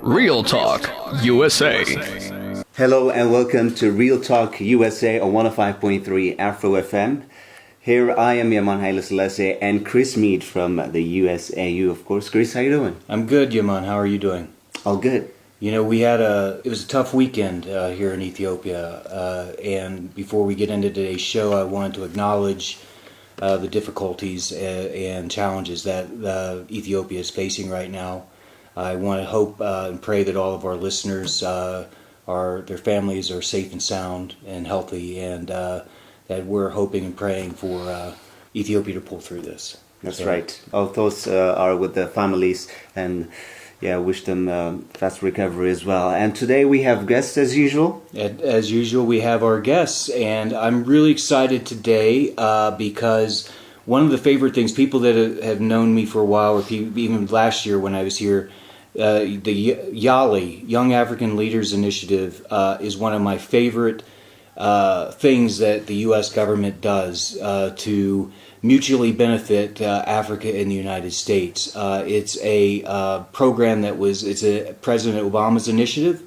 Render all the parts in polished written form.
RealTalk USA. Hello and welcome to RealTalk USA on 105.3 Afro FM. Here I am, Yaman Haile Selassie, and Chris Mead from the USAU, of course. Chris, how you doing? I'm good, Yaman. How are you doing? All good. You know, it was a tough weekend here in Ethiopia, and before we get into today's show, I wanted to acknowledge the difficulties and challenges that Ethiopia is facing right now. I want to hope and pray that all of our listeners, their families are safe and sound and healthy, and that we're hoping and praying for Ethiopia to pull through this. That's right. All thoughts are with the families, and wish them fast recovery as well. And today we have guests as usual. As usual, we have our guests, and I'm really excited today because one of the favorite things, people that have known me for a while, or even last year when I was here, the YALI, Young African Leaders Initiative, is one of my favorite things that the U.S. government does to mutually benefit Africa and the United States. It's a program it's a President Obama's initiative.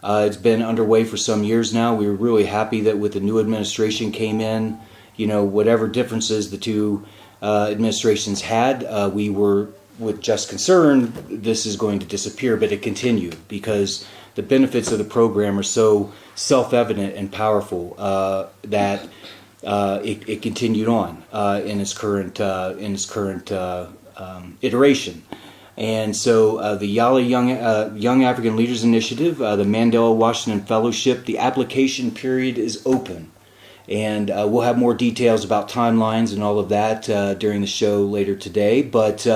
It's been underway for some years now. We were really happy that with the new administration came in, whatever differences the two administrations had, we were with just concern this is going to disappear, but it continued because the benefits of the program are so self-evident and powerful that it continued on in its current iteration. And so the YALI Young African Leaders Initiative, the Mandela Washington Fellowship, the application period is open. And we'll have more details about timelines and all of that during the show later today. But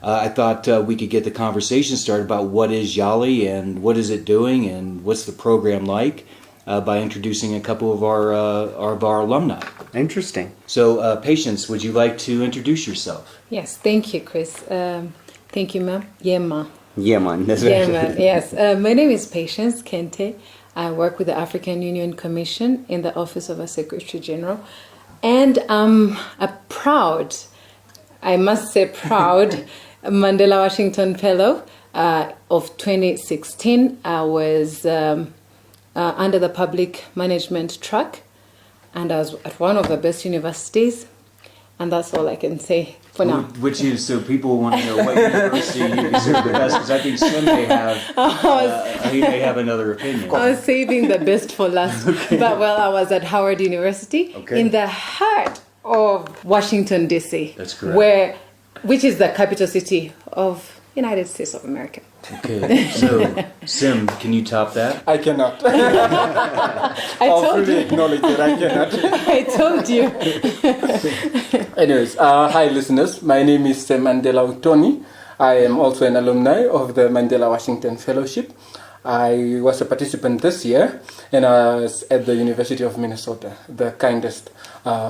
I thought we could get the conversation started about what is YALI and what is it doing and what's the program like by introducing a couple of our alumni. Interesting. So, Patience, would you like to introduce yourself? Yes, thank you, Chris. Thank you, ma'am. Yema. Yeman, that's right. Yes. My name is Patience Kente. I work with the African Union Commission in the Office of a Secretary General. And I'm a proud, Mandela Washington Fellow of 2016. I was under the public management track, and I was at one of the best universities, and that's all I can say for now. Which is, so people want to know what university you consider the best, because I think Sem may have, he may have another opinion. I was saving the best for last, okay. But I was at Howard University, in the heart of Washington, D.C. That's correct. Which is the capital city of United States of America. Okay, so Sem, can you top that? I cannot. I'll fully acknowledge that I cannot. I told you. Anyways, hi listeners. My name is Sem Mandela Uutoni. I am also an alumni of the Mandela Washington Fellowship. I was a participant this year, and I was at the University of Minnesota, the kindest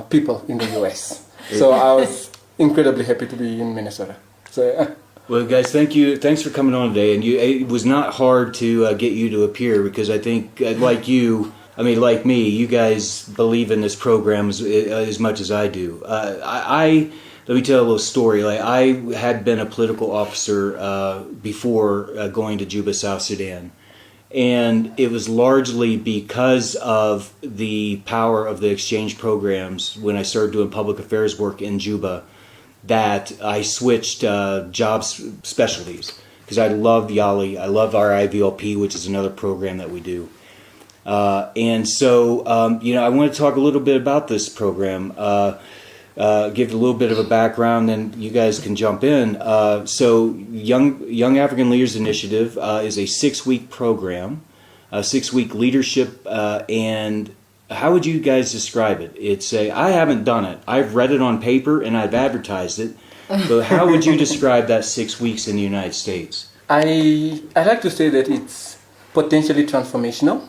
people in the U.S. So I was incredibly happy to be in Minnesota. So. Well, guys, thank you. Thanks for coming on today. And it was not hard to get you to appear because I think, like me, you guys believe in this program as much as I do. Let me tell a little story. I had been a political officer before going to Juba, South Sudan. And it was largely because of the power of the exchange programs when I started doing public affairs work in Juba that I switched job specialties because I loved YALI. I loved our IVLP, which is another program that we do. And so, I want to talk a little bit about this program, give a little bit of a background, then you guys can jump in. So Young African Leaders Initiative is a 6-week program, a 6-week leadership, and how would you guys describe it? I haven't done it. I've read it on paper and I've advertised it. But how would you describe that 6 weeks in the United States? I like to say that it's potentially transformational.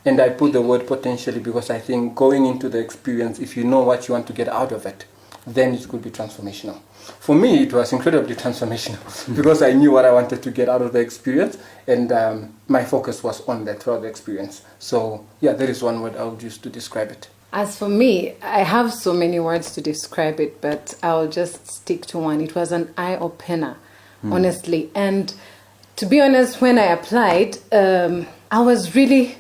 And I put the word potentially because I think going into the experience, if you know what you want to get out of it, then it could be transformational. For me, it was incredibly transformational because I knew what I wanted to get out of the experience, and my focus was on that throughout the experience. So, that is one word I would use to describe it. As for me, I have so many words to describe it, but I'll just stick to one. It was an eye-opener, honestly. And to be honest, when I applied, I was really,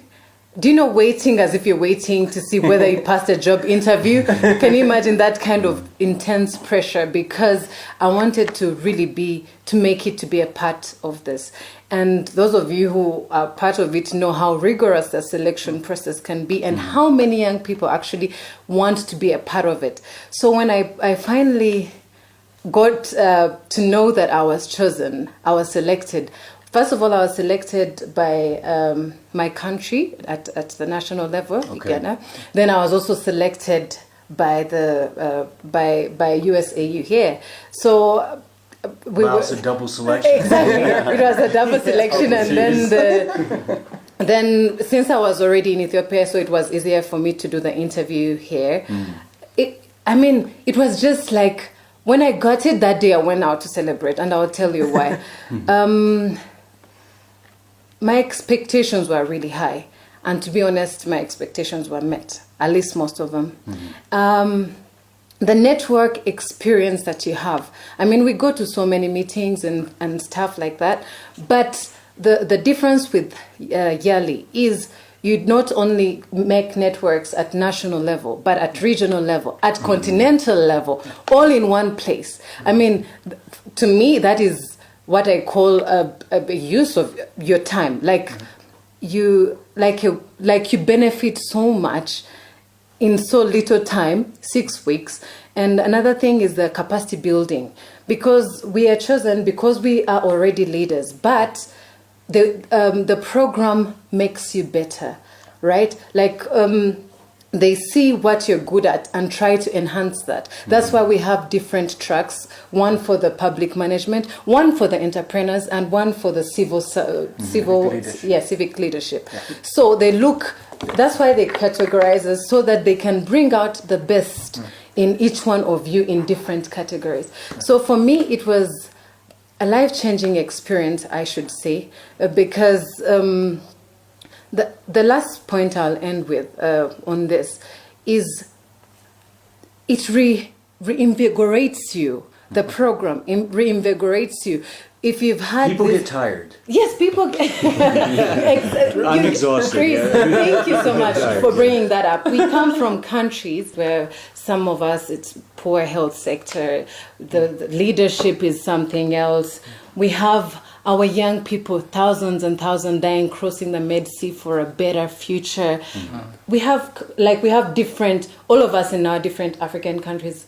waiting as if you're waiting to see whether you passed a job interview. Can you imagine that kind of intense pressure? Because I wanted to really make it to be a part of this. And those of you who are part of it know how rigorous the selection process can be and how many young people actually want to be a part of it. So when I finally got to know that I was chosen, I was selected. First of all, I was selected by my country at the national level, Ghana. Then I was also selected by the by USAU here. So It's a double selection. Exactly, it was a double selection, and then since I was already in Ethiopia, so it was easier for me to do the interview here. It was just like when I got it that day, I went out to celebrate, and I'll tell you why. My expectations were really high. And to be honest, my expectations were met, at least most of them. The network experience that you have. We go to so many meetings and stuff like that. But the difference with YALI is you not only make networks at national level, but at regional level, at continental level, all in one place. To me, that is what I call a use of your time. You benefit so much in so little time, 6 weeks. And another thing is the capacity building, because we are chosen because we are already leaders, but the program makes you better, right? They see what you're good at and try to enhance that. That's why we have different tracks, one for the public management, one for the entrepreneurs, and one for the civic leadership. Yeah. So that's why they categorize us, so that they can bring out the best in each one of you in different categories. So for me, it was a life-changing experience, I should say, because the last point I'll end with on this is it reinvigorates you. The program reinvigorates you. If you've had people get tired. Yes, people get I'm exhausted. Chris, thank you so much for bringing that up. We come from countries where some of us, it's poor health sector, the leadership is something else. We have our young people, thousands and thousands dying, crossing the Med Sea for a better future. We have different, all of us in our different African countries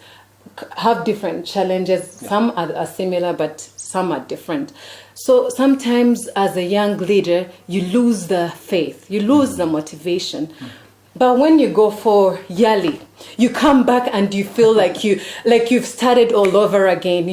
have different challenges. Some are similar, but some are different. So sometimes as a young leader, you lose the faith, you lose the motivation. But when you go for YALI, you come back and you feel like you've started all over again.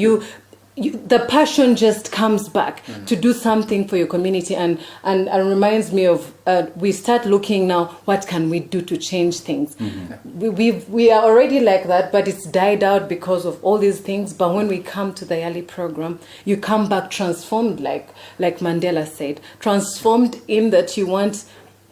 The passion just comes back to do something for your community, and reminds me of we start looking now, what can we do to change things? We are already like that, but it's died out because of all these things. But when we come to the YALI program, you come back transformed, like Mandela said, transformed in that you want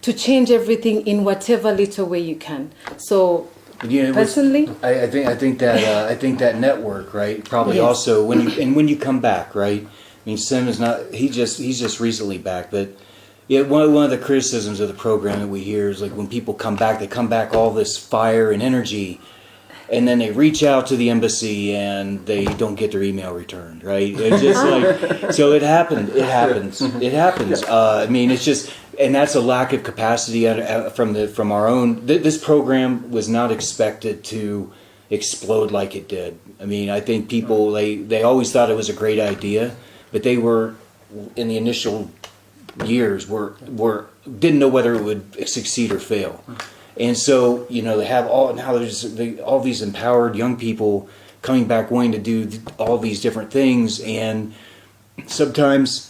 to change everything in whatever little way you can. So personally, I think that network, right? Probably yes. Also when you come back, right? Sem is not. He's just recently back, but one of the criticisms of the program that we hear is when people come back, they come back all this fire and energy, and then they reach out to the embassy and they don't get their email returned, right? It's just so it happens. It's just. And that's a lack of capacity from our own. This program was not expected to explode like it did. I think people they always thought it was a great idea, but they were in the initial years didn't know whether it would succeed or fail. And so they have all these empowered young people coming back wanting to do all these different things, and sometimes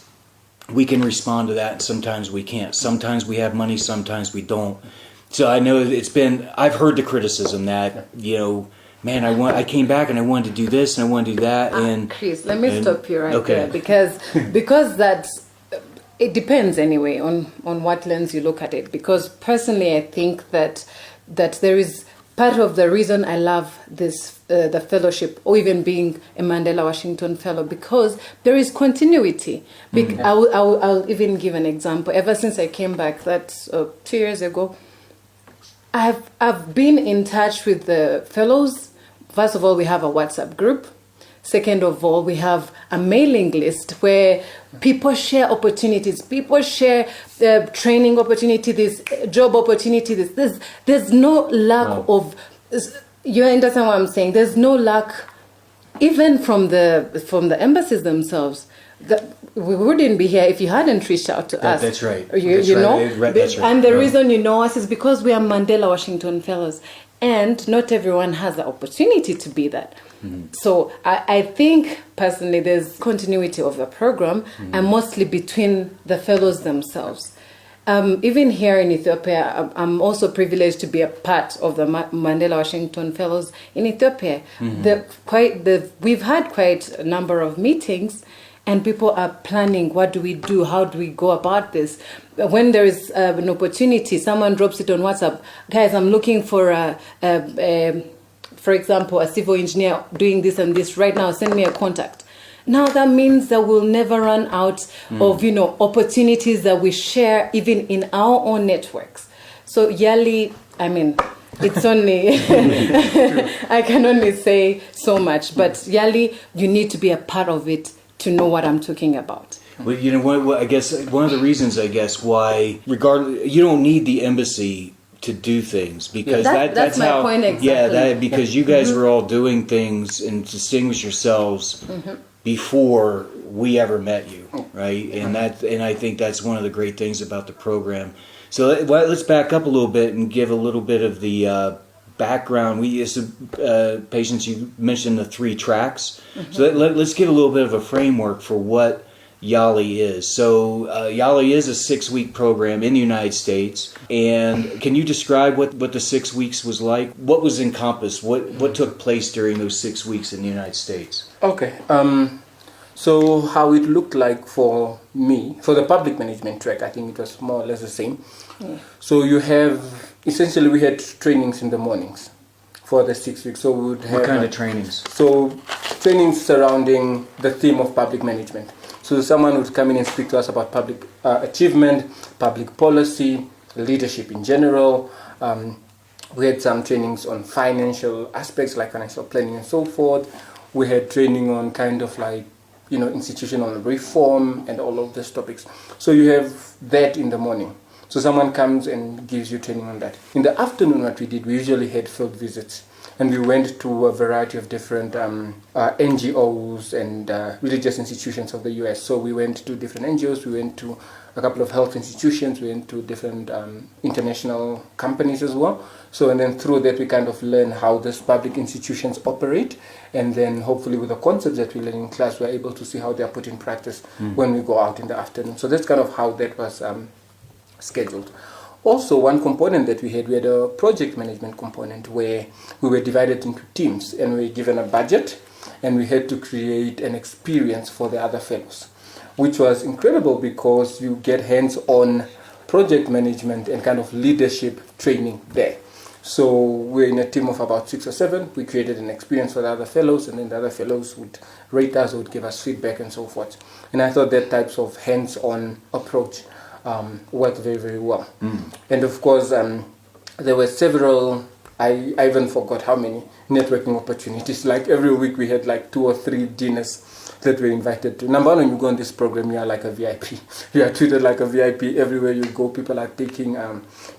we can respond to that, and sometimes we can't. Sometimes we have money, sometimes we don't. So I know I've heard the criticism that, man, I came back and I wanted to do this and I wanted to do that. Chris, let me stop you right there, because it depends anyway on what lens you look at it. Because personally, I think that there is part of the reason I love this, the fellowship, or even being a Mandela Washington Fellow, because there is continuity. I'll even give an example. Ever since I came back, that's 2 years ago, I've been in touch with the fellows. First of all, we have a WhatsApp group. Second of all, we have a mailing list where people share opportunities, people share training opportunities, job opportunities. There's no lack of, you understand what I'm saying? There's no lack, even from the embassies themselves. We wouldn't be here if you hadn't reached out to us. That's right. You know? That's right. And the reason you know us is because we are Mandela Washington Fellows. And not everyone has the opportunity to be that. So I think personally there's continuity of the program and mostly between the fellows themselves. Even here in Ethiopia, I'm also privileged to be a part of the Mandela Washington Fellows in Ethiopia. We've had quite a number of meetings, and people are planning, what do we do? How do we go about this? When there is an opportunity, someone drops it on WhatsApp. Guys, I'm looking for for example, a civil engineer doing this and this right now. Send me a contact. Now that means that we'll never run out of opportunities that we share even in our own networks. So YALI, I mean, it's only I can only say so much, but YALI, you need to be a part of it to know what I'm talking about. Well, you know what? I guess one of the reasons, why regardless, you don't need the embassy to do things, because that's my how, point exactly. Yeah, because you guys were all doing things and distinguish yourselves before we ever met you, right? And I think that's one of the great things about the program. So let's back up a little bit and give a little bit of the background. Patience, you mentioned the 3 tracks. So let's give a little bit of a framework for what YALI is. So YALI is a 6-week program in the United States. And can you describe what the 6 weeks was like? What was encompassed? What took place during those 6 weeks in the United States? Okay. So how it looked like for me, for the public management track, I think it was more or less the same. So you have, essentially we had trainings in the mornings for the 6 weeks. So we would have... What kind of trainings? So trainings surrounding the theme of public management. So someone would come in and speak to us about public achievement, public policy, leadership in general. We had some trainings on financial aspects like financial planning and so forth. We had training on kind of like, institutional reform and all of these topics. So you have that in the morning. So someone comes and gives you training on that. In the afternoon, what we did, we usually had field visits. And we went to a variety of different NGOs and religious institutions of the US. So we went to different NGOs, we went to a couple of health institutions, we went to different international companies as well. So, and then through that we kind of learn how these public institutions operate. And then hopefully with the concepts that we learn in class, we're able to see how they're put in practice when we go out in the afternoon. So that's kind of how that was scheduled. Also, one component that we had a project management component where we were divided into teams and we were given a budget and we had to create an experience for the other fellows, which was incredible because you get hands-on project management and kind of leadership training there. So we're in a team of about 6 or 7. We created an experience for the other fellows, and then the other fellows would rate us, would give us feedback and so forth. And I thought that types of hands-on approach worked very, very well. And of course, there were several, I even forgot how many networking opportunities. Like every week we had like 2 or 3 dinners that we're invited to. Number one, when you go on this program, you are like a VIP. You are treated like a VIP everywhere you go. People are taking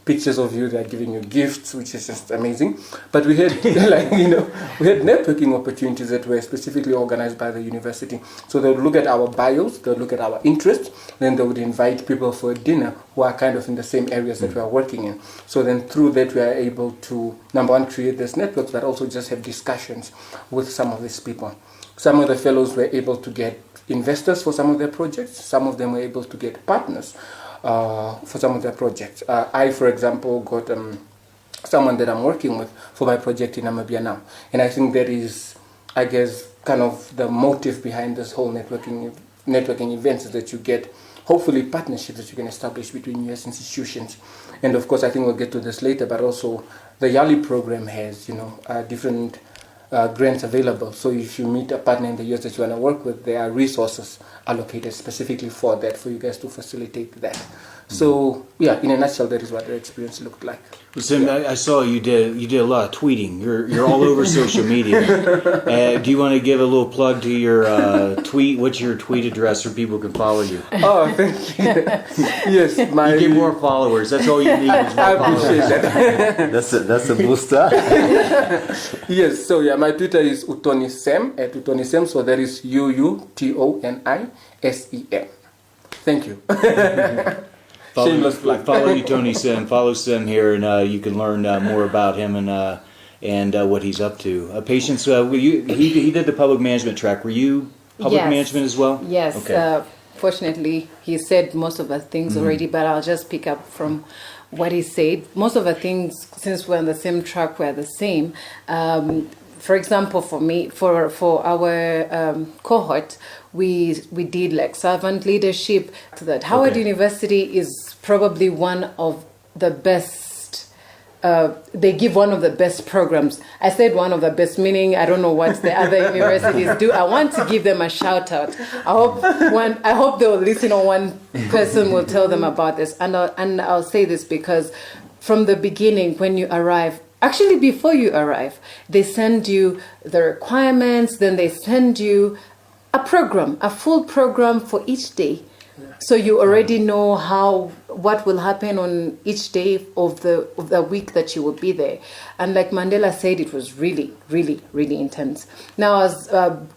pictures of you. They are giving you gifts, which is just amazing. But we had, we had networking opportunities that were specifically organized by the university. So they would look at our bios, they would look at our interests, then they would invite people for a dinner who are kind of in the same areas that we are working in. So then through that, we are able to, number one, create these networks, but also just have discussions with some of these people. Some of the fellows were able to get investors for some of their projects. Some of them were able to get partners for some of their projects. I, for example, got someone that I'm working with for my project in Namibia now. And I think that is, I guess, kind of the motive behind this whole networking events is that you get, hopefully, partnerships that you can establish between US institutions. And of course, I think we'll get to this later, but also the YALI program has, different grants available. So if you meet a partner in the US that you want to work with, there are resources allocated specifically for that, for you guys to facilitate that. So yeah, in a nutshell, that is what the experience looked like. Well, Sem, I saw you did a lot of tweeting. You're all over social media. Do you want to give a little plug to your tweet? What's your tweet address so people can follow you? Oh, thank you. Yes, You get more followers. That's all you need. Is more I appreciate followers. that. That's a booster. Yes, so yeah, my Twitter is Uutoni Sem, at Uutoni Sem, so that is UUTONISEM. Thank you. Shameless plug. Follow Uutoni Sem. Follow Sem here, and you can learn more about him and what he's up to. Patience, he did the public management track. Were you public Yes. management as well? Yes. Okay. Fortunately, he said most of the things already, but I'll just pick up from what he said. Most of the things, since we're on the same track, we're the same. For example, for me, for our cohort, we did like servant leadership. So that Howard University is probably one of the best. They give one of the best programs. I said one of the best, meaning I don't know what the other universities do. I want to give them a shout out. I hope they will listen, or one person will tell them about this. And I'll say this because from the beginning, when you arrive, actually before you arrive, they send you the requirements. Then they send you a full program for each day. So you already know what will happen on each day of the week that you will be there. And like Mandela said, it was really, really, really intense. Now, as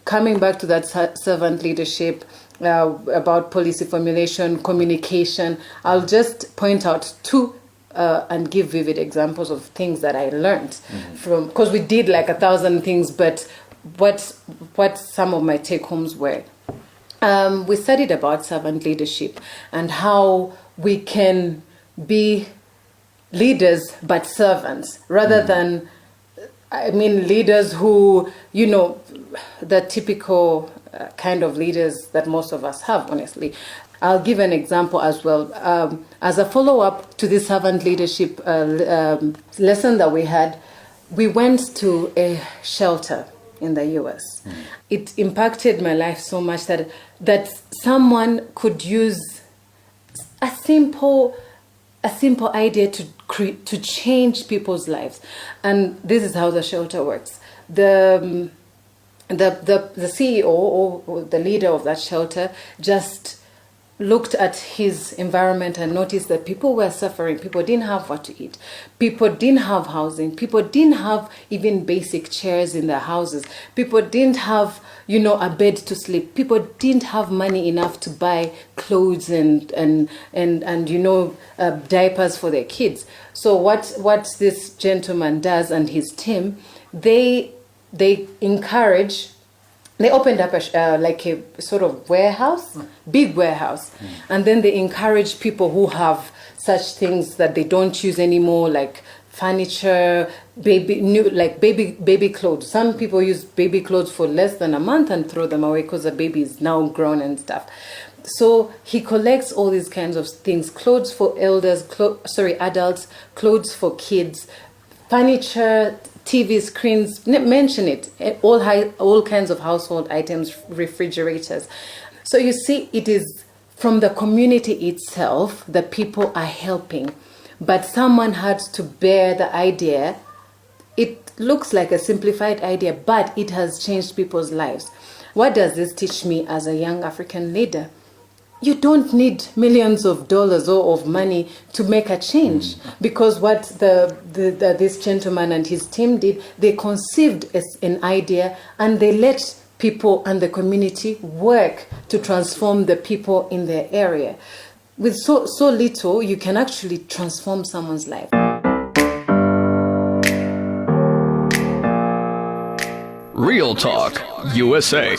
coming back to that servant leadership, about policy formulation, communication, I'll just point out two and give vivid examples of things that I learned from, because we did like 1,000 things, but what some of my take homes were. We studied about servant leadership and how we can be leaders but servants rather than, leaders who, the typical kind of leaders that most of us have, honestly. I'll give an example as well. As a follow-up to this servant leadership lesson that we had, we went to a shelter in the US. It impacted my life so much that someone could use a simple idea to change people's lives. And this is how the shelter works. The CEO or the leader of that shelter just looked at his environment and noticed that people were suffering. People didn't have what to eat. People didn't have housing. People didn't have even basic chairs in their houses. People didn't have, a bed to sleep. People didn't have money enough to buy clothes and diapers for their kids. So what this gentleman does and his team, they encourage. They opened up a sort of warehouse, big warehouse, and then they encourage people who have such things that they don't use anymore, like furniture, baby clothes. Some people use baby clothes for less than a month and throw them away because the baby is now grown and stuff. So he collects all these kinds of things: clothes for adults, clothes for kids, furniture, TV screens, mention it, all kinds of household items, refrigerators. So you see, it is from the community itself that people are helping, but someone had to bear the idea. It looks like a simplified idea, but it has changed people's lives. What does this teach me as a young African leader? You don't need millions of dollars or of money to make a change, because what this gentleman and his team did, they conceived an idea and they let people and the community work to transform the people in their area. With so little, you can actually transform someone's life. Real Talk USA.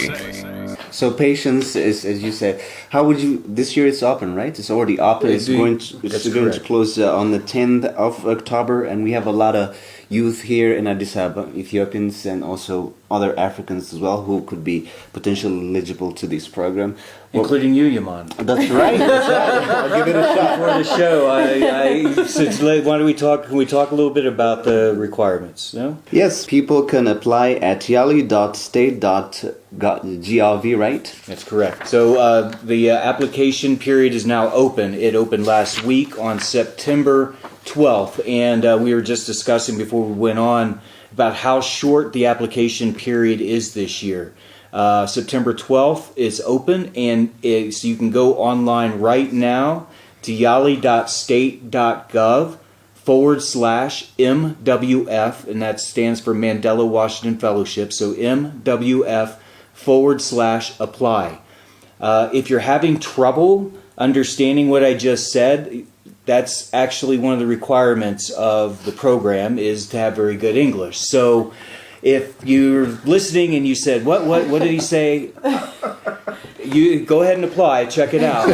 So Patience is, as you said, how would you, this year it's open, right? It's already open. It's going to close on the 10th of October, and we have a lot of youth here in Addis Ababa, Ethiopians and also other Africans as well who could be potentially eligible to this program. Including you, Yaman. That's right. That's right. I'll give it a shot. For the show, why don't we talk? Can we talk a little bit about the requirements? No? Yes, people can apply at yali.state.gov, right? That's correct. So the application period is now open. It opened last week on September 12th, and we were just discussing before we went on about how short the application period is this year. September 12th is open, and so you can go online right now to yali.state.gov/MWF, and that stands for Mandela Washington Fellowship, so MWF/apply. If you're having trouble understanding what I just said, that's actually one of the requirements of the program is to have very good English. So if you're listening and you said, what did he say? You go ahead and apply, check it out.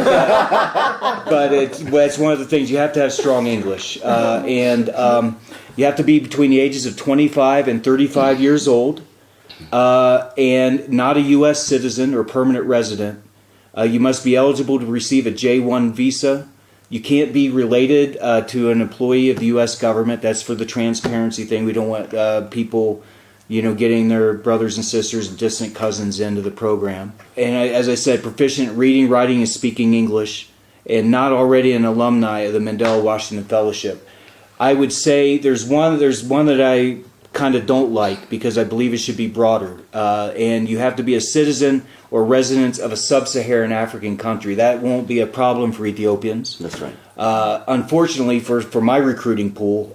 But it's one of the things, you have to have strong English. And you have to be between the ages of 25 and 35 years old, and not a U.S. citizen or permanent resident. You must be eligible to receive a J-1 visa. You can't be related to an employee of the U.S. government. That's for the transparency thing. We don't want people getting their brothers and sisters and distant cousins into the program. And as I said, proficient reading, writing, and speaking English, and not already an alumni of the Mandela Washington Fellowship. I would say there's one that I kind of don't like because I believe it should be broader. And you have to be a citizen or resident of a sub-Saharan African country. That won't be a problem for Ethiopians. That's right. Unfortunately, for my recruiting pool,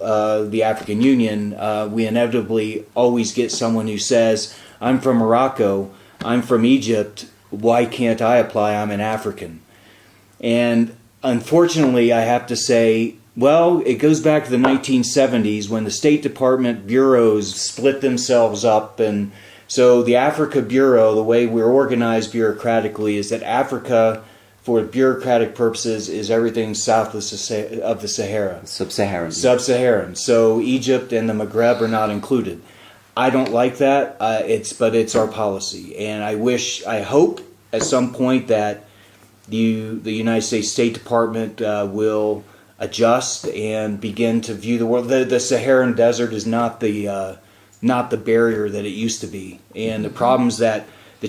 the African Union, we inevitably always get someone who says, I'm from Morocco, I'm from Egypt, why can't I apply? I'm an African. And unfortunately, I have to say, well, it goes back to the 1970s when the State Department bureaus split themselves up. And so the Africa Bureau, the way we're organized bureaucratically, is that Africa, for bureaucratic purposes, is everything south of the Sahara. Sub-Saharan. Sub-Saharan. So Egypt and the Maghreb are not included. I don't like that, but it's our policy. And I hope at some point that the United States State Department will adjust and begin to view the world. The Saharan Desert is not the barrier that it used to be, and the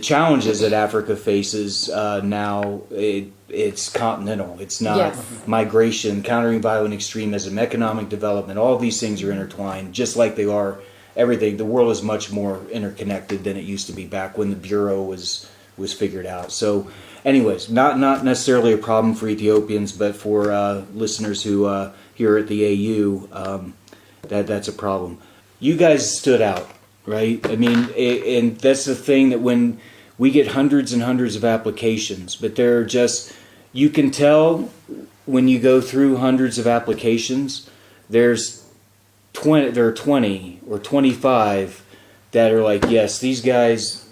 challenges that Africa faces now, it's continental. It's not migration, countering violent extremism, economic development. All of these things are intertwined, just like they are everything. The world is much more interconnected than it used to be back when the Bureau was figured out. So anyways, not necessarily a problem for Ethiopians, but for listeners who here at the AU, that's a problem. You guys stood out, right? I mean, and that's the thing, that when we get hundreds and hundreds of applications, but they're just, you can tell when you go through hundreds of applications, there are 20 or 25 that are like, yes, these guys,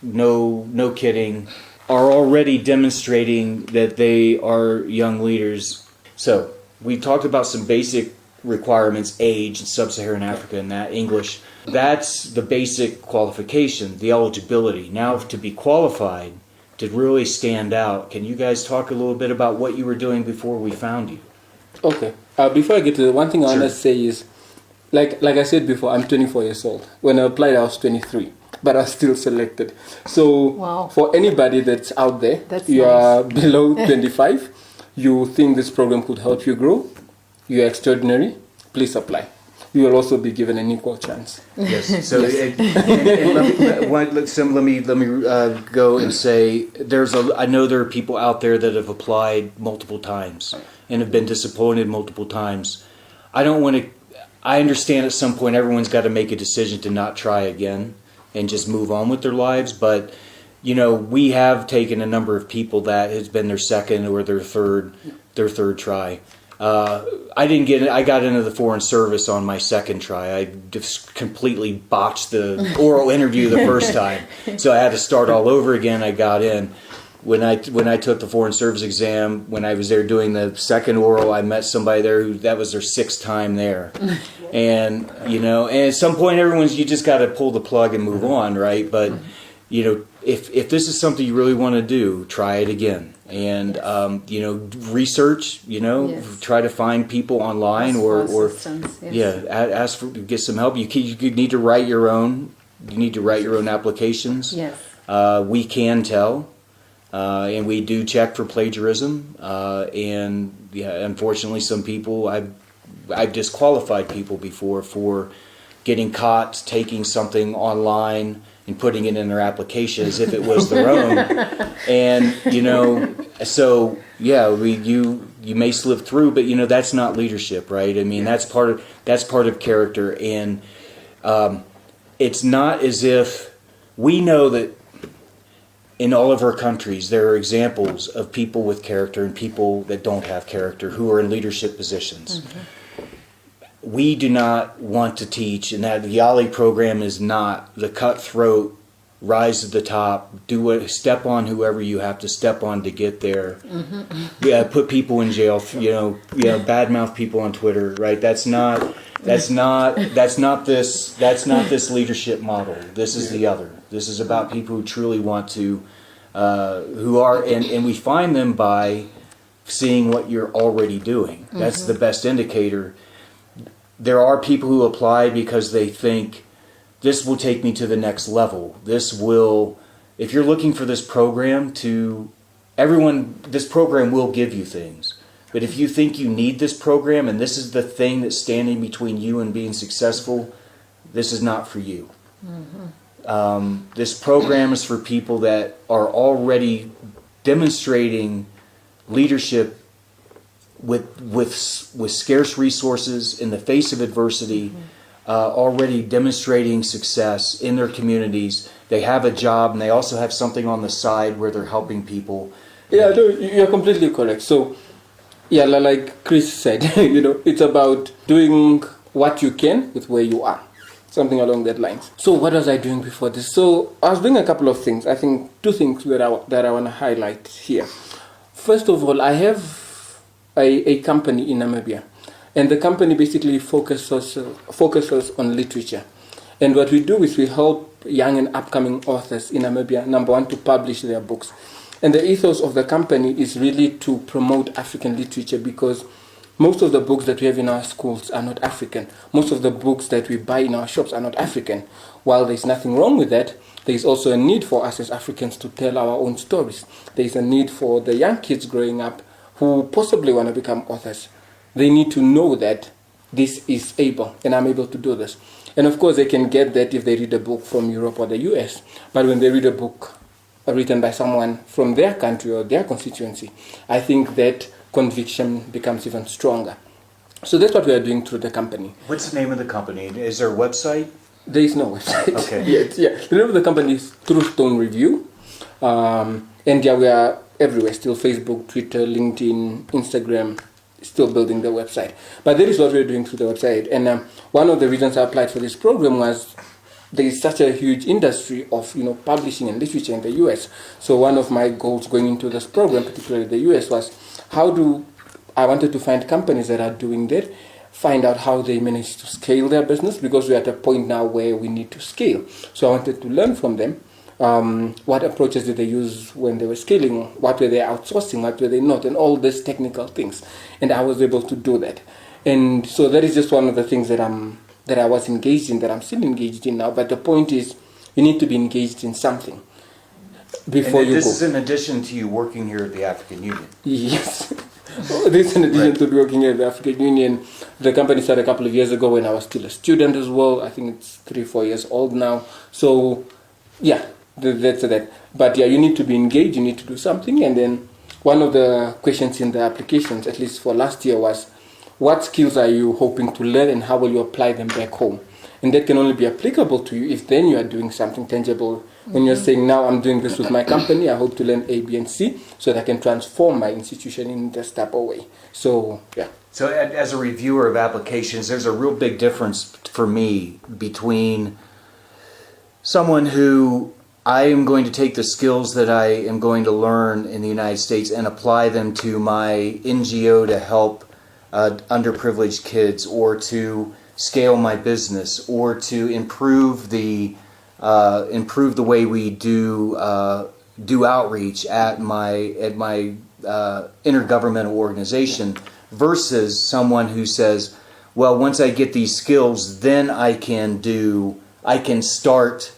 no kidding, are already demonstrating that they are young leaders. So we talked about some basic requirements, age, sub-Saharan Africa, and that English. That's the basic qualification, the eligibility. Now, to be qualified, to really stand out, can you guys talk a little bit about what you were doing before we found you? Okay. Before I get to the one thing I want to say is, like I said before, I'm 24 years old. When I applied, I was 23. But I was still selected. So for anybody that's out there, you are below 25, you think this program could help you grow, you're extraordinary, please apply. You will also be given an equal chance. Yes. So let me go and say, I know there are people out there that have applied multiple times and have been disappointed multiple times. I understand at some point everyone's got to make a decision to not try again and just move on with their lives, but we have taken a number of people that has been their second or their third try. I got into the Foreign Service on my second try. I just completely botched the oral interview the first time, so I had to start all over again. I got in, when I took the Foreign Service exam, when I was there doing the second oral, I met somebody there who that was their 6th time there, and and at some point, you just got to pull the plug and move on, right? But if this is something you really want to do, try it again, and research, try to find people online or ask for get some help. You need to write your own. You need to write your own applications. Yes. We can tell. And we do check for plagiarism, and unfortunately, some people I've disqualified people before for getting caught taking something online and putting it in their application as if it was their own, and so you may slip through, but that's not leadership, right? I mean, that's part of character, and it's not as if we know that. In all of our countries, there are examples of people with character and people that don't have character who are in leadership positions. Mm-hmm. We do not want to teach, and that the YALI program is not the cutthroat, rise to the top, step on whoever you have to step on to get there. Mm-hmm. Put people in jail, badmouth people on Twitter, right? That's not this leadership model. This is the other. This is about people who truly want to, and we find them by seeing what you're already doing. Mm-hmm. That's the best indicator. There are people who apply because they think this will take me to the next level. If you're looking for this program this program will give you things. But if you think you need this program and this is the thing that's standing between you and being successful, this is not for you. Mm-hmm. This program is for people that are already demonstrating leadership with scarce resources in the face of adversity, already demonstrating success in their communities. They have a job and they also have something on the side where they're helping people. Yeah, no, you're completely correct. So, like Chris said, it's about doing what you can with where you are. Something along that lines. So what was I doing before this? So I was doing a couple of things. I think 2 things that I want to highlight here. First of all, I have a company in Namibia, and the company basically focuses on literature. And what we do is we help young and upcoming authors in Namibia, number one, to publish their books. And the ethos of the company is really to promote African literature, because most of the books that we have in our schools are not African. Most of the books that we buy in our shops are not African. While there's nothing wrong with that, there's also a need for us as Africans to tell our own stories. There's a need for the young kids growing up who possibly want to become authors. They need to know that this is able, and I'm able to do this. And of course, they can get that if they read a book from Europe or the US. But when they read a book written by someone from their country or their constituency, I think that conviction becomes even stronger. So that's what we are doing through the company. What's the name of the company? Is there a website? There is no website. Okay. The name of the company is True Stone Review. And we are everywhere still: Facebook, Twitter, LinkedIn, Instagram, still building the website. But that is what we're doing through the website. And one of the reasons I applied for this program was there is such a huge industry of publishing and literature in the US. So one of my goals going into this program, particularly the US, was I wanted to find companies that are doing that, find out how they manage to scale their business, because we're at a point now where we need to scale. So I wanted to learn from them. What approaches did they use when they were scaling? What were they outsourcing? What were they not? And all these technical things. And I was able to do that. And so that is just one of the things that I was engaged in, that I'm still engaged in now. But the point is, you need to be engaged in something before you go. This is in addition to you working here at the African Union. Yes. This is in addition to working at the African Union. The company started a couple of years ago when I was still a student as well. I think it's 3-4 years old now. So, that's that. But you need to be engaged, you need to do something. And then one of the questions in the applications, at least for last year, was what skills are you hoping to learn and how will you apply them back home? And that can only be applicable to you if then you are doing something tangible. When you're saying, now I'm doing this with my company, I hope to learn A, B, and C so that I can transform my institution in this type of way. So, So as a reviewer of applications, there's a real big difference for me between someone who I am going to take the skills that I am going to learn in the United States and apply them to my NGO to help underprivileged kids, or to scale my business, or to improve the way we do outreach at my intergovernmental organization, versus someone who says, well, once I get these skills, then I can start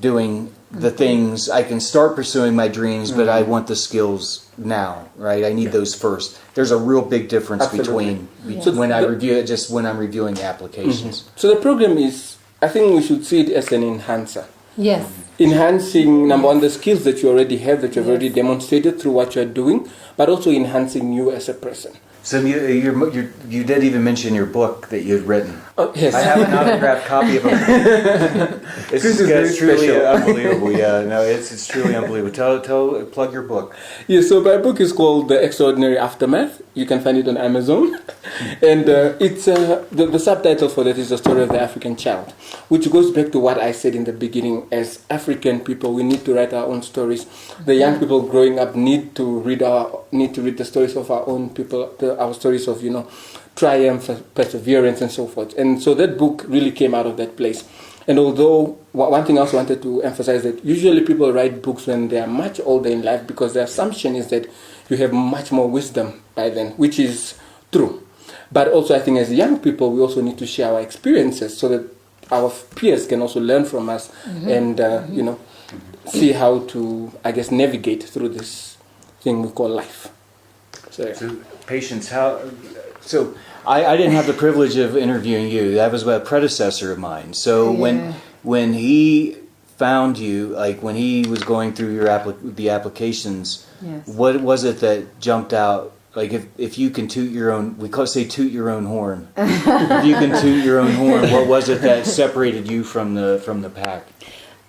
doing the things, I can start pursuing my dreams, but I want the skills now, right? I need those first. There's a real big difference between when I review it, just when I'm reviewing applications. So the program is, I think we should see it as an enhancer. Yes. Enhancing, number one, the skills that you already have, that you've already demonstrated through what you're doing, but also enhancing you as a person. So you did even mention your book that you had written. Oh, yes. I have an autographed copy of it. It's truly unbelievable. Yeah, no, it's truly unbelievable. Plug your book. Yeah, so my book is called The Extraordinary Aftermath. You can find it on Amazon. And it's the subtitle for that is The Story of the African Child, which goes back to what I said in the beginning. As African people, we need to write our own stories. The young people growing up need to read the stories of our own people, our stories of, triumph, perseverance, and so forth. And so that book really came out of that place. And although one thing I also wanted to emphasize, that usually people write books when they are much older in life, because the assumption is that you have much more wisdom by then, which is true. But also, I think as young people, we also need to share our experiences so that our peers can also learn from us and, see how to, I guess, navigate through this thing we call life. So Patience, so I didn't have the privilege of interviewing you. That was a predecessor of mine. So when he found you, like when he was going through the applications, what was it that jumped out? Like if you can toot your own, toot your own horn. If you can toot your own horn, what was it that separated you from the pack?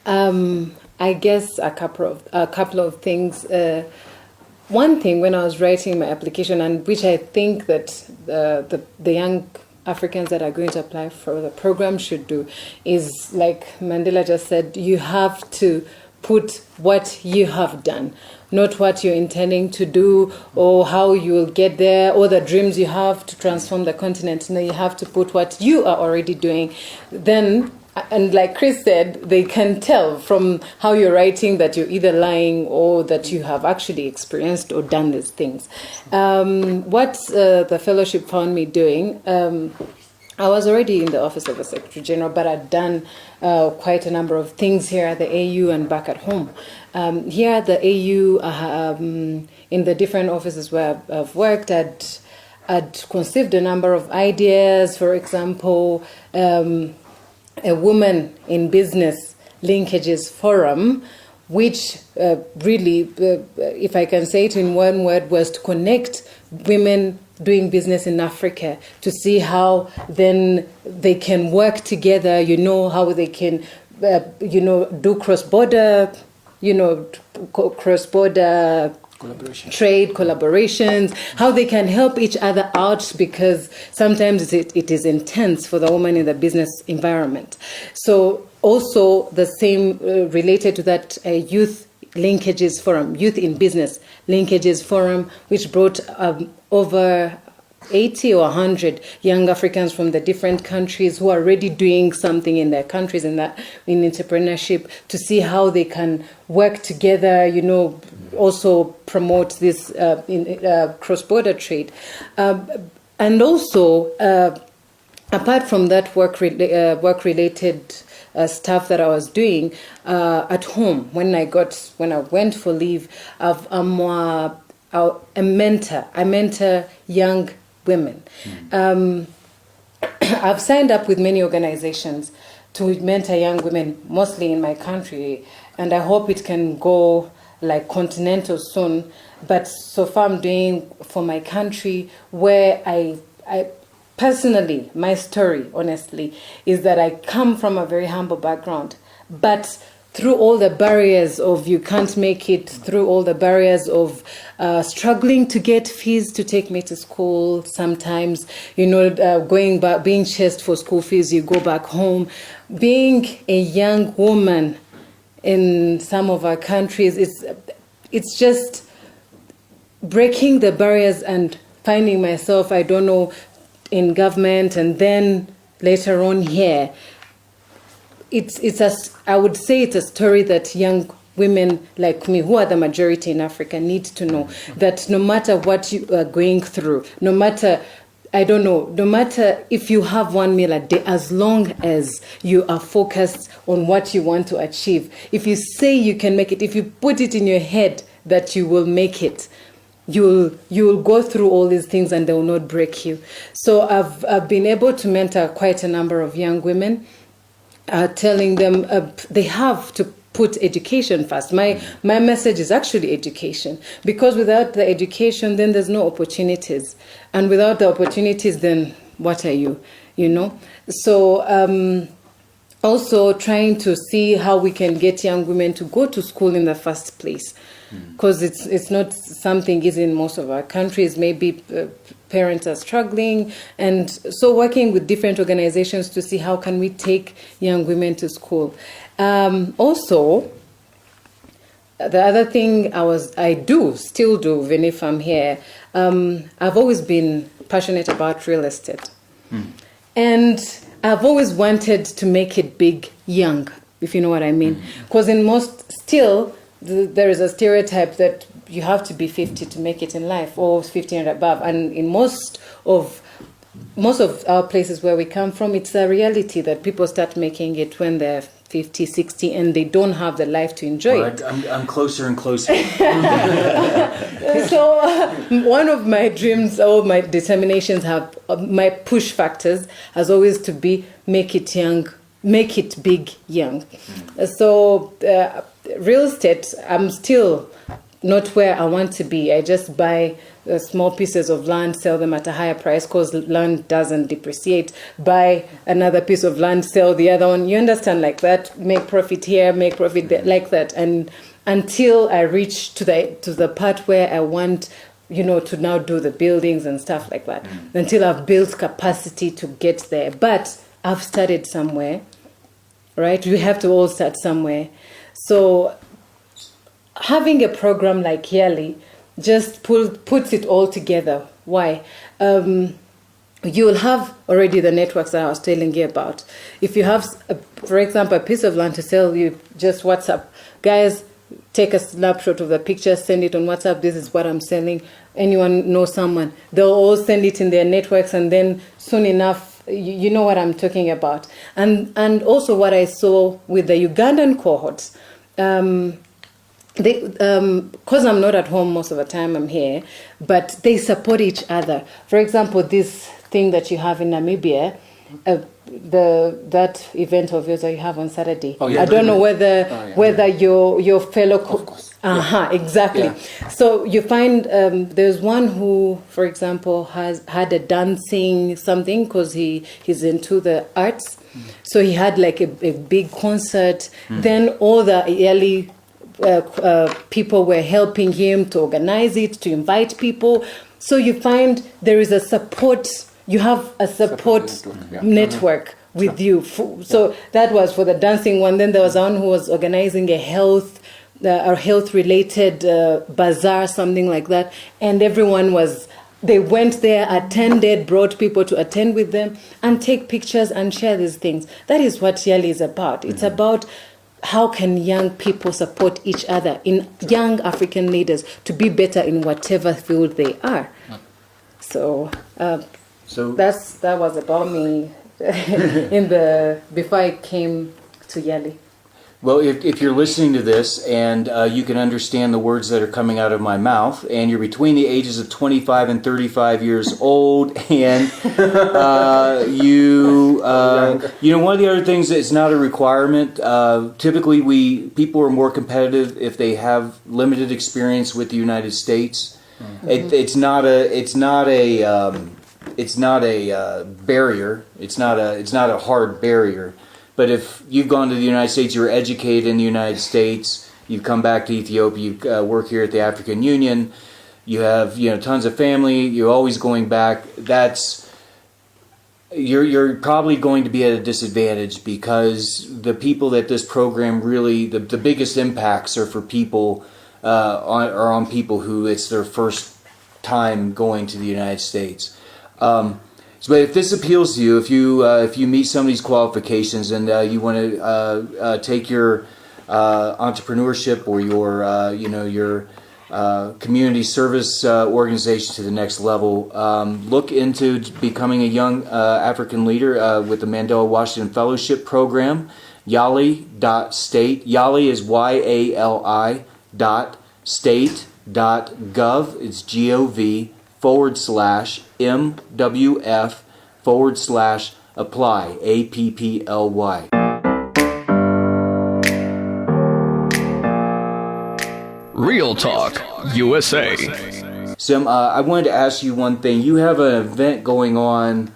I guess a couple of things. One thing, when I was writing my application, and which I think that the young Africans that are going to apply for the program should do, is like Mandela just said, you have to put what you have done, not what you're intending to do or how you will get there or the dreams you have to transform the continent. No, you have to put what you are already doing. Then, and like Chris said, they can tell from how you're writing that you're either lying or that you have actually experienced or done these things. What the fellowship found me doing, I was already in the office of the Secretary General, but I'd done quite a number of things here at the AU and back at home. Here at the AU, in the different offices where I've worked, I'd conceived a number of ideas. For example, a Women in Business Linkages Forum, which really, if I can say it in one word, was to connect women doing business in Africa to see how then they can work together, how they can, do cross-border, cross-border trade collaborations, how they can help each other out, because sometimes it is intense for the woman in the business environment. So also the same related to that Youth Linkages Forum, Youth in Business Linkages Forum, which brought over 80 or 100 young Africans from the different countries who are already doing something in their countries in entrepreneurship, to see how they can work together, also promote this cross-border trade. And also, apart from that work-related stuff that I was doing at home, when I went for leave, I'm a mentor. I mentor young women. I've signed up with many organizations to mentor young women, mostly in my country, and I hope it can go like continental soon. But so far I'm doing for my country, where I personally, my story, honestly, is that I come from a very humble background, but through all the barriers of you can't make it, through all the barriers of struggling to get fees to take me to school, sometimes, going back, being chased for school fees, you go back home. Being a young woman in some of our countries. It's just breaking the barriers and finding myself, I don't know, in government and then later on here. I would say it's a story that young women like me, who are the majority in Africa, need to know that no matter what you are going through, no matter if you have 1 meal a day, as long as you are focused on what you want to achieve, if you say you can make it, if you put it in your head that you will make it, you'll go through all these things and they will not break you. So I've been able to mentor quite a number of young women, telling them they have to put education first. My message is actually education, because without the education, then there's no opportunities, and without the opportunities, then what are you? So also trying to see how we can get young women to go to school in the first place, because it's not something easy in most of our countries. Maybe parents are struggling, and so working with different organizations to see how can we take young women to school. Also, the other thing I still do, even if I'm here, I've always been passionate about real estate. And I've always wanted to make it big young, if you know what I mean. Because there is a stereotype that you have to be 50 to make it in life, or 50 and above. And in most of our places where we come from, it's a reality that people start making it when they're 50, 60, and they don't have the life to enjoy it. I'm closer and closer. So one of my dreams or my determinations my push factors has always to be make it big young. So real estate, I'm still not where I want to be. I just buy small pieces of land, sell them at a higher price because land doesn't depreciate. Buy another piece of land, sell the other one. You understand, like that. Make profit here, make profit there, like that. And until I reach to the part where I want, to now do the buildings and stuff like that. Until I've built capacity to get there. But I've started somewhere, right? We have to all start somewhere. So having a program like YALI just puts it all together. Why? You'll have already the networks that I was telling you about. If you have, for example, a piece of land to sell, you just WhatsApp. Guys, take a snapshot of the picture, send it on WhatsApp. This is what I'm selling. Anyone know someone? They'll all send it in their networks, and then soon enough, you know what I'm talking about. And also what I saw with the Ugandan cohorts, because I'm not at home most of the time, I'm here, but they support each other. For example, this thing that you have in Namibia, that event of yours that you have on Saturday. Oh, yeah. I don't know whether your fellow. Of course. Exactly. Yeah. So you find there's one who, for example, has had a dancing something because he's into the arts. So he had like a big concert. Then all the YALI people were helping him to organize it, to invite people. So you find there is a support. You have a support network with you. So that was for the dancing one. Then there was one who was organizing a health-related bazaar, something like that. And everyone they went there, attended, brought people to attend with them and take pictures and share these things. That is what YALI is about. It's about how can young people support each other, in young African leaders, to be better in whatever field they are. So that was about me before I came to YALI. Well, if you're listening to this and you can understand the words that are coming out of my mouth, and you're between the ages of 25 and 35 years old, and one of the other things that is not a requirement. Typically, people are more competitive if they have limited experience with the United States. It's not a barrier. It's not a hard barrier. But if you've gone to the United States, you're educated in the United States, you've come back to Ethiopia, you work here at the African Union, you have tons of family, you're always going back. you're probably going to be at a disadvantage because the people that this program really the biggest impacts are for people on people who it's their first time going to the United States. But if this appeals to you, if you meet some of these qualifications and you want to take your entrepreneurship or your community service organization to the next level, look into becoming a young African leader with the Mandela Washington Fellowship Program. YALI.state. YALI is YALI .state.gov. It's GOV/MWF/apply. APPLY. Real Talk USA. Sem, I wanted to ask you one thing. You have an event going on.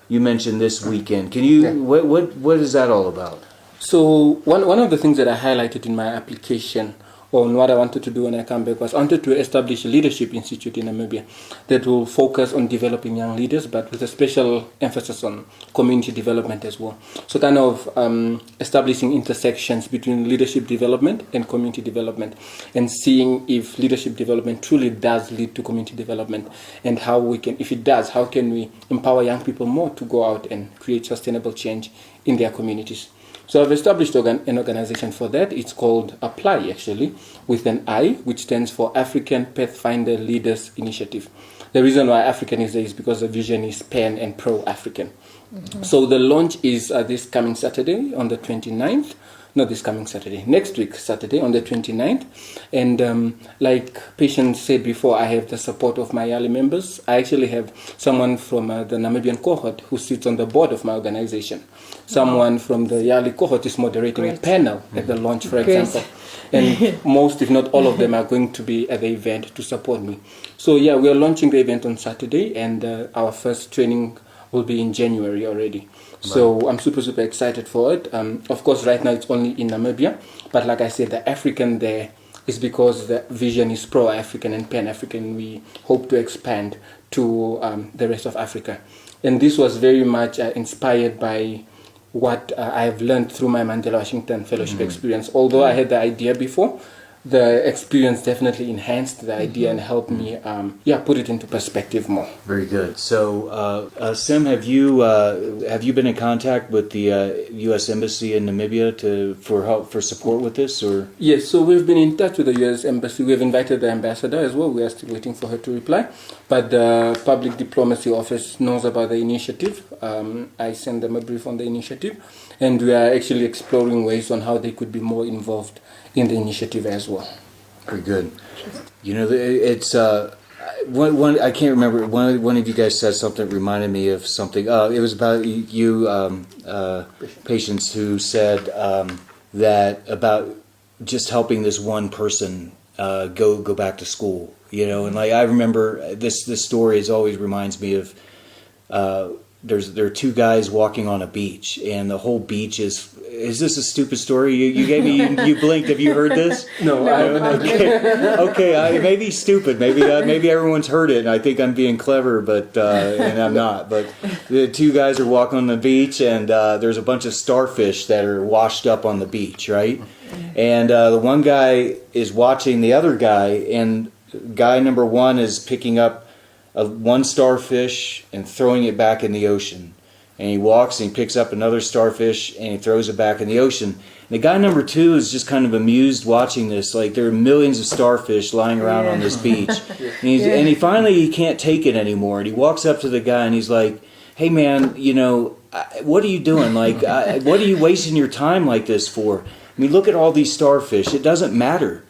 You mentioned this weekend. Can you? Yeah. What is that all about? So one of the things that I highlighted in my application on what I wanted to do when I come back was I wanted to establish a leadership institute in Namibia that will focus on developing young leaders, but with a special emphasis on community development as well. So kind of establishing intersections between leadership development and community development, and seeing if leadership development truly does lead to community development, and how we can, if it does, how can we empower young people more to go out and create sustainable change in their communities. So I've established an organization for that. It's called APPLY, actually, with an I, which stands for African Pathfinder Leaders Initiative. The reason why African is there is because the vision is pan and pro-African. Mm-hmm. So the launch is this coming Saturday on the 29th. Not this coming Saturday, next week Saturday on the 29th. And like Patience said before, I have the support of my YALI members. I actually have someone from the Namibian cohort who sits on the board of my organization. Someone from the YALI cohort is moderating a panel at the launch, for example. And most, if not all of them, are going to be at the event to support me. So yeah, we are launching the event on Saturday, and our first training will be in January already. So I'm super excited for it. Of course, right now it's only in Namibia, but like I said, the African there is because the vision is pro-African and pan-African. We hope to expand to the rest of Africa. And this was very much inspired by what I have learned through my Mandela Washington Fellowship experience. Although I had the idea before, the experience definitely enhanced the idea and helped me put it into perspective more. Very good. So, Sem, have you been in contact with the U.S. Embassy in Namibia for support with this, or? Yes, so we've been in touch with the U.S. Embassy. We've invited the ambassador as well. We are still waiting for her to reply. But the Public Diplomacy Office knows about the initiative. I sent them a brief on the initiative, and we are actually exploring ways on how they could be more involved in the initiative as well. Very good. You know, it's one. I can't remember. One of you guys said something that reminded me of something. It was about you, Patience, who said that about just helping this one person go back to school. You know, and like I remember this story always reminds me of. There are two guys walking on a beach, and the whole beach is this a stupid story? You gave me, you blinked. Have you heard this? No, I haven't. Okay, it may be stupid. Maybe everyone's heard it, and I think I'm being clever, but and I'm not. But the two guys are walking on the beach, and there's a bunch of starfish that are washed up on the beach, right? And the one guy is watching the other guy, and guy number one is picking up one starfish and throwing it back in the ocean. And he walks and he picks up another starfish and he throws it back in the ocean. And the guy number two is just kind of amused watching this. Like, there are millions of starfish lying around on this beach. And he finally can't take it anymore. And he walks up to the guy and he's like, hey man, you know, what are you doing? Like, what are you wasting your time like this for? I mean, look at all these starfish. It doesn't matter.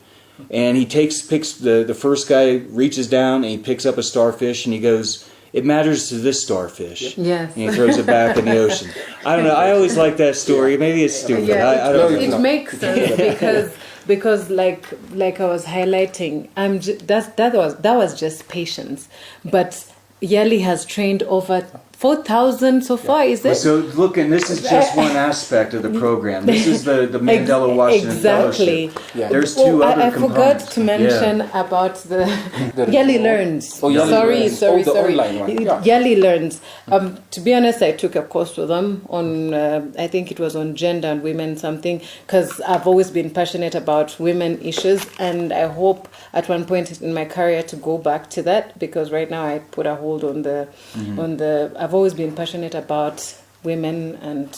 And he picks the first guy, reaches down and he picks up a starfish and he goes, it matters to this starfish. Yes. And he throws it back in the ocean. I don't know. I always like that story. Maybe it's stupid. Yeah, I don't know. It makes sense because like I was highlighting, that was just patience. But YALI has trained over 4,000 so far, is it? So look, and this is just one aspect of the program. This is the Mandela Washington Exactly. Fellowship. Yeah. There's two other I components. forgot to mention about the YALI Learns. Oh, YALI Learns. Sorry. The online one. Yeah. YALI Learns. To be honest, I took a course with them on, I think it was on gender and women something, because I've always been passionate about women issues, and I hope at one point in my career to go back to that, because right now I put a hold on the I've always been passionate about women and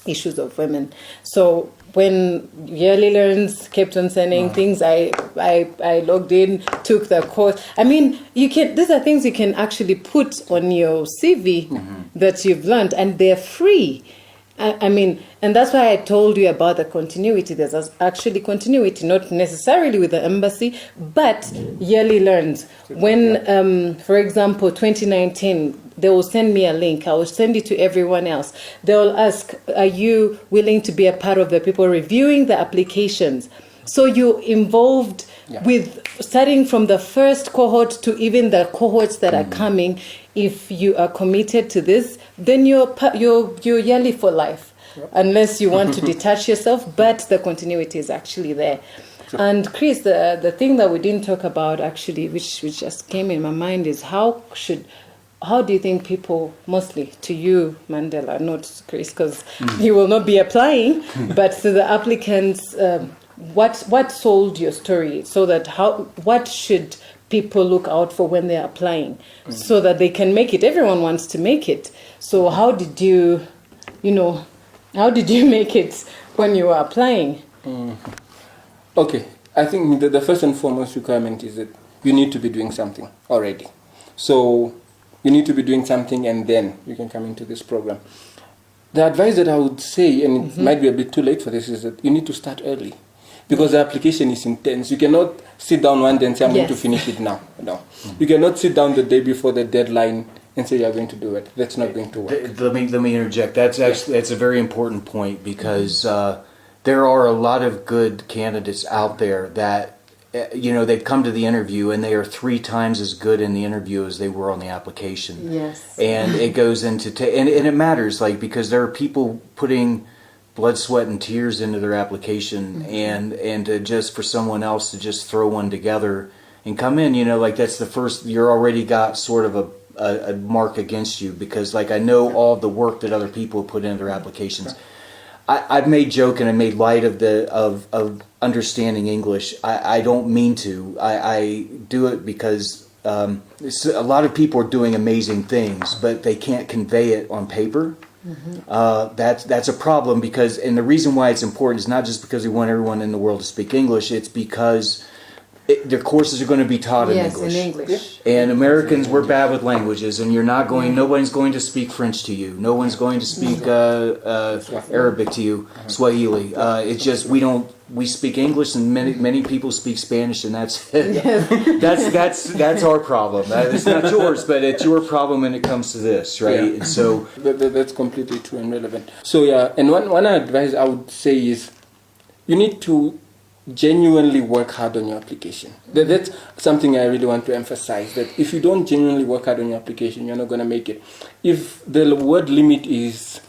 issues of women. So when YALI Learns kept on sending things, I logged in, took the course. I mean, these are things you can actually put on your CV that you've learned, and they're free. I mean, and that's why I told you about the continuity. There's actually continuity, not necessarily with the embassy, but YALI Learns. When, for example, 2019, they will send me a link. I will send it to everyone else. They will ask, are you willing to be a part of the people reviewing the applications? So you're involved with starting from the first cohort to even the cohorts that are coming. If you are committed to this, then you're YALI for life, unless you want to detach yourself. But the continuity is actually there. Sure. And Chris, the thing that we didn't talk about actually, which just came in my mind, is how do you think people, mostly to you, Mandela, not Chris, because you will not be applying, but to the applicants, what sold your story? So that what should people look out for when they're applying, so that they can make it? Everyone wants to make it. So how did you make it when you were applying? Okay, I think the first and foremost requirement is that you need to be doing something already. So you need to be doing something, and then you can come into this program. The advice that I would say, and it might be a bit too late for this, is that you need to start early. Because the application is intense. You cannot sit down one day and say, I'm going to finish it now. No. You cannot sit down the day before the deadline and say you're going to do it. That's not going to work. Let me interject. That's a very important point, because there are a lot of good candidates out there that, they've come to the interview and they are 3 times as good in the interview as they were on the application. Yes. And it goes into, and it matters, because there are people putting blood, sweat, and tears into their application, and to just for someone else to just throw one together and come in, that's the first, you're already got sort of a mark against you, because I know all the work that other people put into their applications. I've made joke and I made light of understanding English. I don't mean to. I do it because a lot of people are doing amazing things, but they can't convey it on paper. That's a problem, because, and the reason why it's important is not just because we want everyone in the world to speak English. It's because their courses are going to be taught in English. Yes, in English. And Americans, we're bad with languages, and nobody's going to speak French to you. No one's going to speak Arabic to you, Swahili. It's just we speak English, and many people speak Spanish, and that's it. that's our problem. It's not yours, but it's your problem when it comes to this, right? Yeah. And so that's completely true and relevant. So and one advice I would say is you need to genuinely work hard on your application. That's something I really want to emphasize, that if you don't genuinely work hard on your application, you're not going to make it. If the word limit is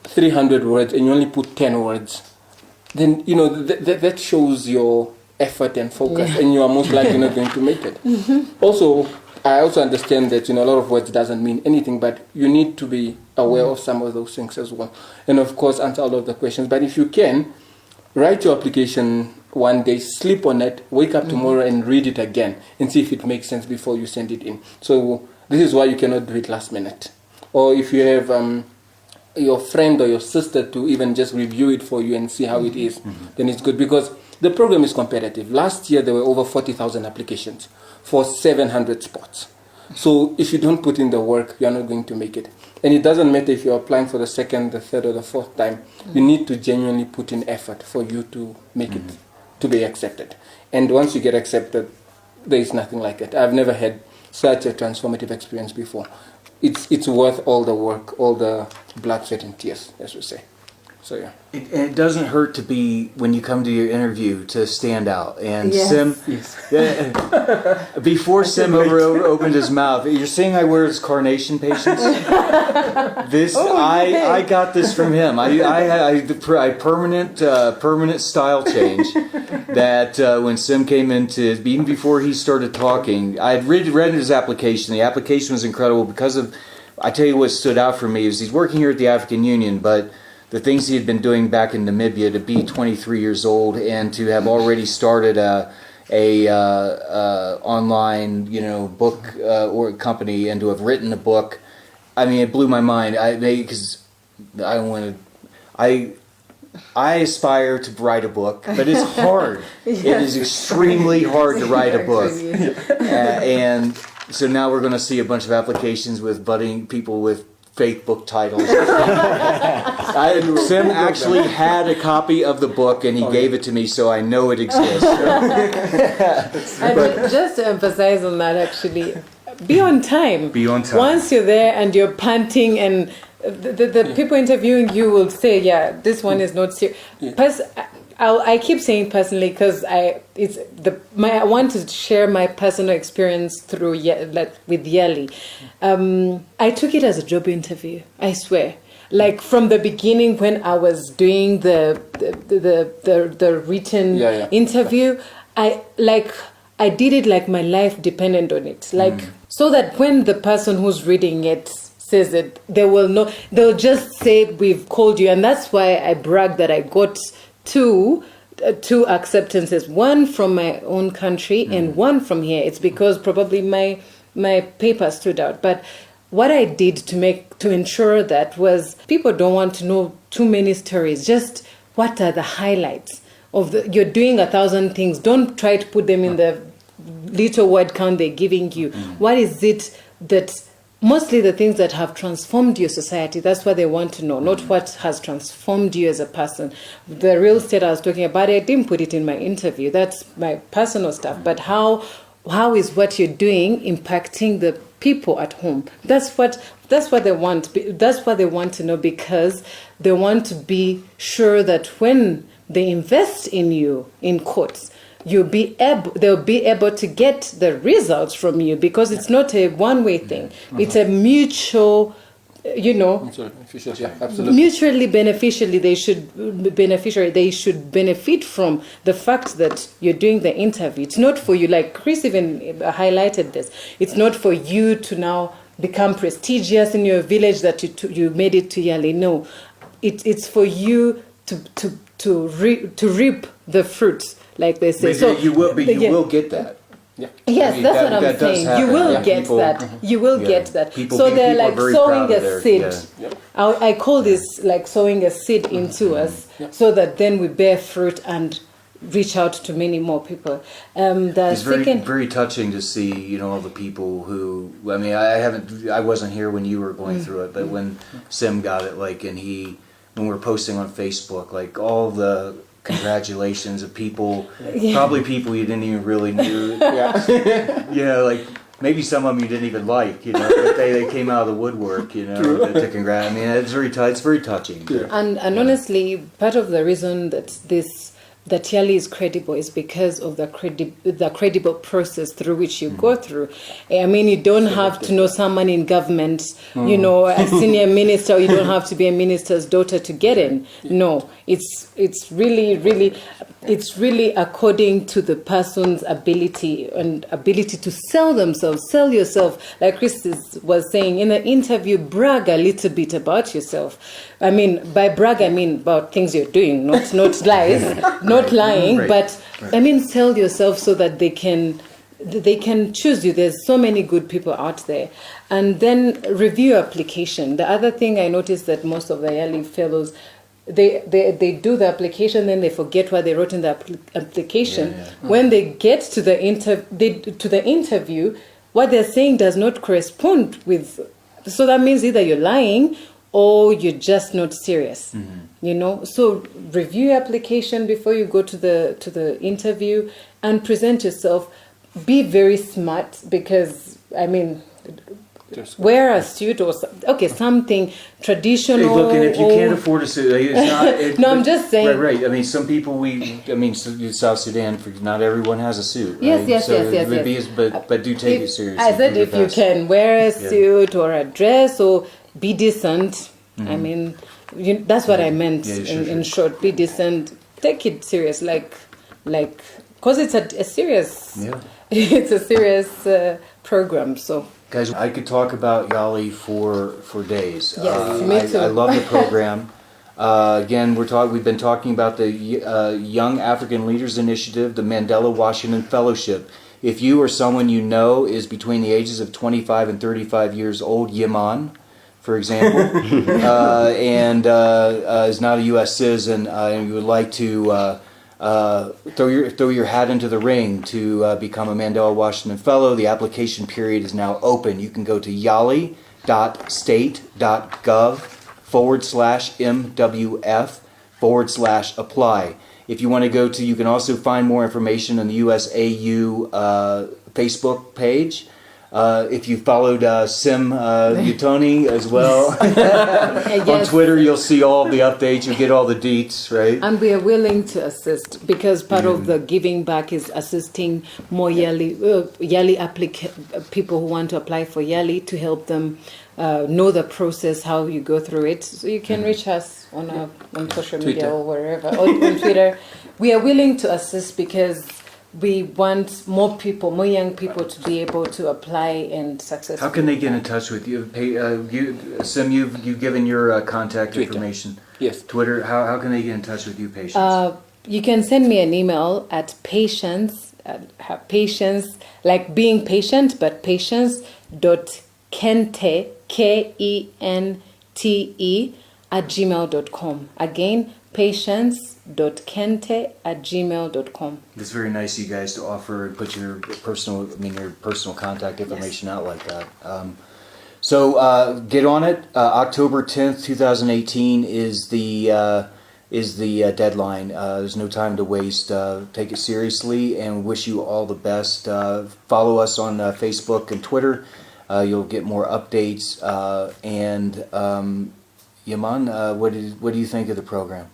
300 words and you only put 10 words, then that shows your effort and focus, and you are most likely not going to make it. Also, I also understand that a lot of words doesn't mean anything, but you need to be aware of some of those things as well, and of course answer all of the questions. But if you can, write your application one day, sleep on it, wake up tomorrow and read it again and see if it makes sense before you send it in. So this is why you cannot do it last minute. Or if you have your friend or your sister to even just review it for you and see how it is, then it's good, because the program is competitive. Last year there were over 40,000 applications for 700 spots. So if you don't put in the work, you're not going to make it. And it doesn't matter if you're applying for the second, the third, or the fourth time. You need to genuinely put in effort for you to make it, to be accepted. And once you get accepted, there is nothing like it. I've never had such a transformative experience before. It's worth all the work, all the blood, sweat, and tears, as we say. So yeah. It doesn't hurt to be, when you come to your interview, to stand out. And Yes. Sem, before Sem opened his mouth, you're saying I wear his carnation patience? This I got this from him. I permanent style change. That when Sem came into, even before he started talking, I had read his application. The application was incredible because of, I tell you what stood out for me is he's working here at the African Union, but the things he had been doing back in Namibia, to be 23 years old and to have already started a online, book or company, and to have written a book. I mean, it blew my mind. I aspire to write a book, but it's hard. Yes. It is extremely hard to write a book. And so now we're going to see a bunch of applications with budding people with fake book titles. Sem actually had a copy of the book, and he gave it to me, so I know it exists. And just to emphasize on that, actually, be on time. Be on time. Once you're there and you're panting, and the people interviewing you will say, "Yeah, this one is not serious." I keep saying personally because I want to share my personal experience through with YALI. I took it as a job interview. I swear. Like from the beginning, when I was doing the written interview, I did it like my life depended on it. So that when the person who's reading it says it, they will know. They'll just say, "We've called you," and that's why I brag that I got two acceptances, one from my own country and one from here. It's because probably my paper stood out. But what I did to ensure that was, people don't want to know too many stories. Just what are the highlights of you're doing 1,000 things. Don't try to put them in the little word count they're giving you. What is it that, mostly the things that have transformed your society, that's what they want to know, not what has transformed you as a person. The real estate I was talking about, I didn't put it in my interview. That's my personal stuff. But how is what you're doing impacting the people at home? That's what they want. That's what they want to know, because they want to be sure that when they invest in you in courts, they'll be able to get the results from you, because it's not a one-way thing. It's a mutual, mutually beneficially. They should benefit from the fact that you're doing the interview. It's not for you, like Chris even highlighted this. It's not for you to now become prestigious in your village that you made it to YALI. No, it's for you to reap the fruits, like they say. So you will get that. Yeah. Yes, that's what I'm saying. You will get that. You will get that. So they're like sowing a seed. I call this like sowing a seed into us, so that then we bear fruit and reach out to many more people. It's very touching to see, all the people who, I mean, I wasn't here when you were going through it, but when Sem got it, when we were posting on Facebook, like all the congratulations of people, probably people you didn't even really knew. Like maybe some of them you didn't even like, but they came out of the woodwork, to congratulate. I mean, it's very touching. And honestly, part of the reason that YALI is credible is because of the credible process through which you go through. I mean, you don't have to know someone in government, a senior minister, or you don't have to be a minister's daughter to get in. No, it's really according to the person's ability to sell themselves, sell yourself. Like Chris was saying in the interview, brag a little bit about yourself. I mean, by brag, I mean about things you're doing, not lies, not lying, but I mean, sell yourself so that they can choose you. There's so many good people out there. And then review application. The other thing I noticed that most of the YALI fellows, they do the application, then they forget what they wrote in the application. When they get to the interview, what they're saying does not correspond with. So that means either you're lying or you're just not serious. So review your application before you go to the interview and present yourself. Be very smart, because I mean, wear a suit or something traditional. Hey, look, and if you or- can't afford a suit, it's not. No, I'm just saying. Right. I mean, some people South Sudan. Not everyone has a suit. Right? Yes. But do take it seriously. I said Do your if you best. can wear a suit or a dress or be decent. I mean, that's what I meant in short. Be decent. Take it serious, like, because it's a serious. Yeah. It's a serious program. So. Guys, I could talk about YALI for days. Yes, me too. I love the program. Again, we've been talking about the Young African Leaders Initiative, the Mandela Washington Fellowship. If you or someone you know is between the ages of 25 and 35 years old, Yaman, for example, and is not a U.S. citizen, and you would like to throw your hat into the ring to become a Mandela Washington Fellow, the application period is now open. You can go to yali.state.gov/MWF/apply. If you want to you can also find more information on the USAU Facebook page. If you followed Sem Uutoni as well on Twitter, you'll see all of the updates. You'll get all the deets, right? And we are willing to assist because part of the giving back is assisting more YALI people who want to apply for YALI to help them know the process, how you go through it. So you can reach us on social media or wherever, or on Twitter. We are willing to assist because we want more young people to be able to apply and successfully. How can they get in touch with you? Sim, you've given your contact Twitter. information. Yes. Twitter. How can they get in touch with you, patients? You can send me an email at patience, like being patient, but patience.kente, KENTE, @gmail.com. Again, patience.kente@gmail.com. It's very nice of you guys to offer and put your personal contact information out like that. So get on it. October 10th, 2018 is the deadline. There's no time to waste. Take it seriously and wish you all the best. Follow us on Facebook and Twitter. You'll get more updates. Yaman, what do you think of the program?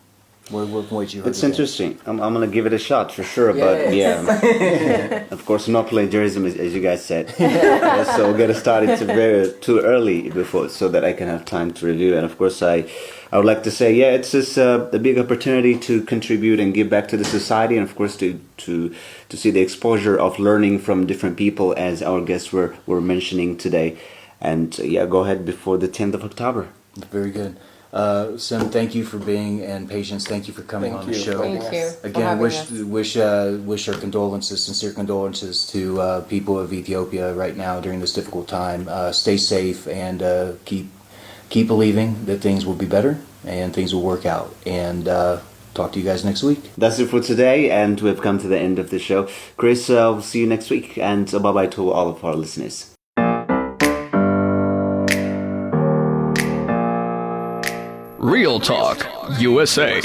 What you heard It's today? interesting. I'm going to give it a shot for sure, but of course, no plagiarism, as you guys said. So we're going to start it too early before, so that I can have time to review. And of course, I would like to say, it's just a big opportunity to contribute and give back to the society, and of course, to see the exposure of learning from different people, as our guests were mentioning today. And go ahead before the 10th of October. Very good. Sem, thank you for being, and Patience, thank you for coming on the show. Thank you. Again, wish our condolences, sincere condolences to people of Ethiopia right now during this difficult time. Stay safe and keep believing that things will be better and things will work out. And talk to you guys next week. That's it for today, and we've come to the end of the show. Chris, we'll see you next week, and bye-bye to all of our listeners. Real Talk USA.